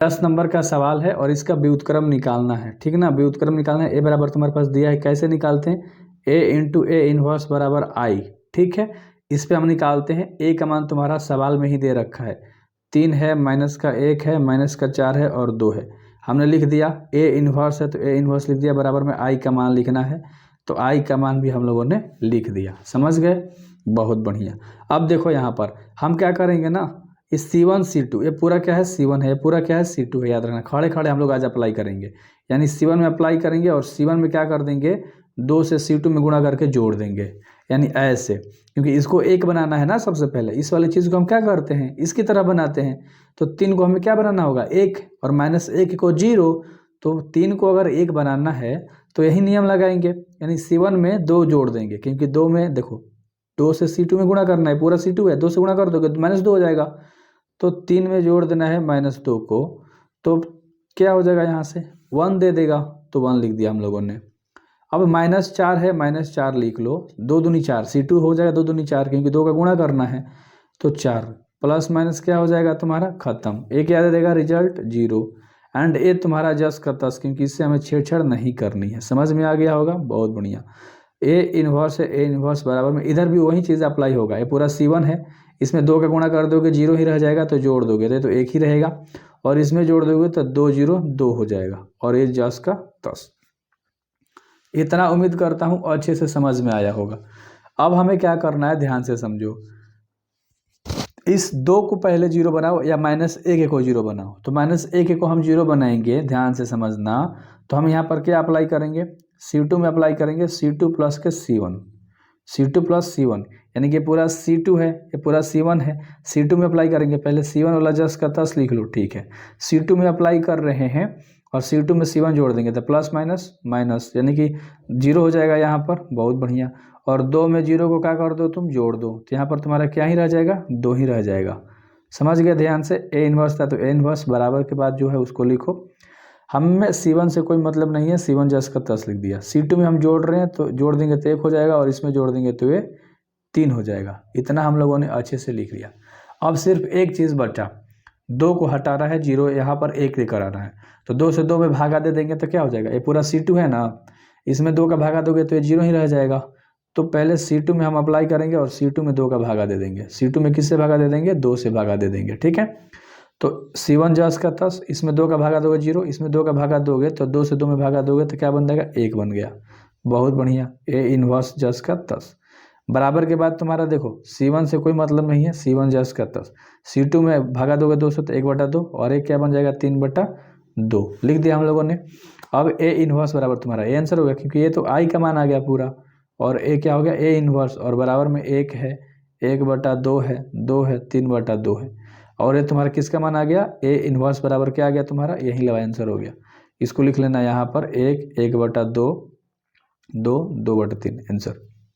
10 number का सवाल है और इसका व्युत्क्रम निकालना है, ठीक ना। व्युत्क्रम निकालना है। ए बराबर तुम्हारे पास दिया है, कैसे निकालते हैं, ए इंटू ए इनवर्स बराबर आई, ठीक है। इस पे हम निकालते हैं। ए का मान तुम्हारा सवाल में ही दे रखा है, 3 है, माइनस का 1 है, माइनस का 4 है और 2 है। हमने लिख दिया ए इनवर्स है तो ए इनवर्स लिख दिया, बराबर में आई का मान लिखना है, तो आई का मान भी हम लोगों ने लिख दिया। समझ गए, बहुत बढ़िया। अब देखो यहाँ पर हम क्या करेंगे ना, इस C1 C2, ये पूरा क्या है C1 है, ये पूरा क्या है C2 है, याद रखना। खड़े खड़े हम लोग आज अप्लाई करेंगे, यानी C1 में अप्लाई करेंगे और C1 में क्या कर देंगे, 2 से C2 में गुणा करके जोड़ देंगे, यानी ऐसे। क्योंकि इसको एक बनाना है ना, सबसे पहले इस वाली चीज़ को हम क्या करते हैं, इसकी तरह बनाते हैं। तो 3 को हमें क्या बनाना होगा, 1, और -1 को 0। तो 3 को अगर 1 बनाना है तो यही नियम लगाएंगे, यानी C1 में 2 जोड़ देंगे, क्योंकि 2 में देखो 2 से C2 में गुणा करना है, पूरा C2 है, 2 से गुणा कर दोगे तो -2 हो जाएगा। तो 3 में जोड़ देना है -2 को, तो क्या हो जाएगा, यहाँ से 1 दे देगा, तो 1 लिख दिया हम लोगों ने। अब -4 है, -4 लिख लो, 2 दूनी 4, C2 हो जाएगा 2 दूनी 4, क्योंकि 2 का गुणा करना है। तो 4 प्लस माइनस क्या हो जाएगा तुम्हारा, खत्म। ए क्या दे देगा, रिजल्ट 0। एंड ए तुम्हारा जस का तस, क्योंकि इससे हमें छेड़छाड़ नहीं करनी है। समझ में आ गया होगा, बहुत बढ़िया। ए इन्वर्स है, ए इन्वर्स बराबर में इधर भी वही चीज़ अप्लाई होगा। ये पूरा C1 है, इसमें 2 का गुणा कर दोगे 0 ही रह जाएगा, तो जोड़ दोगे तो 1 ही रहेगा, और इसमें जोड़ दोगे तो 2 0 2 हो जाएगा, और ये जस का तस। इतना उम्मीद करता हूँ अच्छे से समझ में आया होगा। अब हमें क्या करना है, ध्यान से समझो। इस 2 को पहले 0 बनाओ, या -1 को 0 बनाओ। तो -1 को हम 0 बनाएंगे, ध्यान से समझना। तो हम यहाँ पर क्या अप्लाई करेंगे, C2 में अप्लाई करेंगे, C2 प्लस के C1, C2 प्लस C1, यानी कि पूरा C2 है, ये पूरा C1 है। C2 में अप्लाई करेंगे, पहले C1 वाला जस का तस लिख लो, ठीक है। C2 में अप्लाई कर रहे हैं और C2 में C1 जोड़ देंगे, तो प्लस माइनस माइनस, यानी कि 0 हो जाएगा यहाँ पर, बहुत बढ़िया। और 2 में 0 को क्या कर दो तुम, जोड़ दो, तो यहाँ पर तुम्हारा क्या ही रह जाएगा, 2 ही रह जाएगा। समझ गए ध्यान से। ए इन्वर्स था तो ए इन्वर्स बराबर के बाद जो है उसको लिखो। हमें C1 से कोई मतलब नहीं है, C1 जस का तस लिख दिया। C2 में हम जोड़ रहे हैं तो जोड़ देंगे तो 1 हो जाएगा, और इसमें जोड़ देंगे तो ये 3 हो जाएगा। इतना हम लोगों ने अच्छे से लिख लिया। अब सिर्फ एक चीज़ बचा, 2 को हटा रहा है, 0 यहाँ पर 1 लेकर आ रहा है, तो 2 से 2 में भागा दे देंगे तो क्या हो जाएगा, ये पूरा C2 है ना, इसमें 2 का भागा दोगे तो ये 0 ही रह जाएगा। तो पहले C2 में हम अप्लाई करेंगे और C2 में 2 का भागा दे देंगे। C2 में किससे भागा दे देंगे, 2 से भागा दे देंगे, ठीक है। तो C1 जस का तस, इसमें 2 का भागा दोगे 0, इसमें 2 का भागा दोगे तो 2 से 2 में भागा दोगे तो क्या बन जाएगा, 1 बन गया। बहुत बढ़िया। ए इन्वर्स जस का तस बराबर के बाद तुम्हारा देखो C1 से कोई मतलब नहीं है, C1 जस का तस। C2 में भागा दोगे 2 से तो 1/2, और एक क्या बन जाएगा, 3/2 लिख दिया हम लोगों ने। अब ए इन्वर्स बराबर तुम्हारा ए आंसर हो गया, क्योंकि ये तो आई का मान आ गया पूरा, और ए क्या हो गया, ए इन्वर्स, और बराबर में 1 है, 1/2 है, 2 है, 3/2 है, और ये तुम्हारा किसका मान आ गया, ए इन्वर्स बराबर क्या आ गया तुम्हारा, यही लगा आंसर हो गया। इसको लिख लेना यहाँ पर 1, 1/2, 2, 2/3 आंसर।